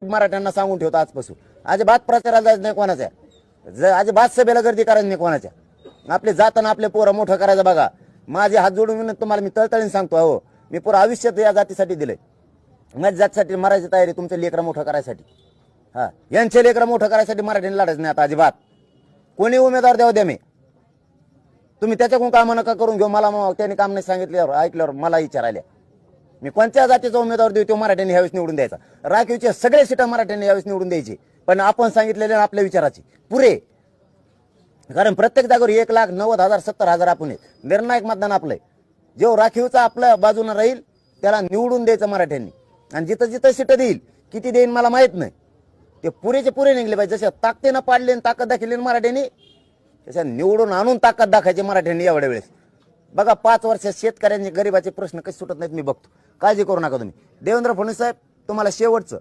मराठ्यांना सांगून ठेवतो आजपासून, अजिबात प्रचाराला जायचं नाही कोणाच्या, अजिबात सभेला गर्दी करायची नाही कोणाच्या. आपले जाताना आपले पोरं मोठं करायचं बघा. माझे हात जोडून विनंती तुम्हाला मी तळतळीने सांगतो, हो मी पुरं आयुष्यात या जातीसाठी दिलंय. माझ्या जातीसाठी मरायची तयारी तुमचं लेकरं मोठं करायसाठी. हा, यांचे लेकरं मोठं करायसाठी मराठीने लढायचं नाही आता अजिबात. कोणी उमेदवार द्या मी, तुम्ही त्याच्याकडून कामं नका करून घेऊ. मला त्यांनी काम नाही सांगितल्यावर ऐकल्यावर मला विचारायला मी कोणत्या जातीचा उमेदवार देऊ तो मराठ्यांनी यावेळेस निवडून द्यायचा. राखीवचे सगळे सीटा मराठ्यांनी यावेळेस निवडून द्यायची, पण आपण सांगितलेले आपल्या विचाराची पुरे. कारण प्रत्येक जागेवर 1,90,000 70,000 आपण निर्णायक मतदान आपलंय. जो राखीवचा आपल्या बाजूने राहील त्याला निवडून द्यायचं मराठ्यांनी. आणि जिथं जिथं सीट देईल किती देईन मला माहित नाही, ते पुरेचे पुरे निघले पाहिजे. जशा ताकदीनं पाडले ताकद दाखवली मराठ्यांनी, तशा निवडून आणून ताकद दाखायची मराठ्यांनी एवढ्या वेळेस. बघा 5 वर्षात शेतकऱ्यांचे गरीबाचे प्रश्न कसे सुटत नाहीत मी बघतो. काळजी करू नका तुम्ही. देवेंद्र फडणवीस साहेब तुम्हाला शेवटचं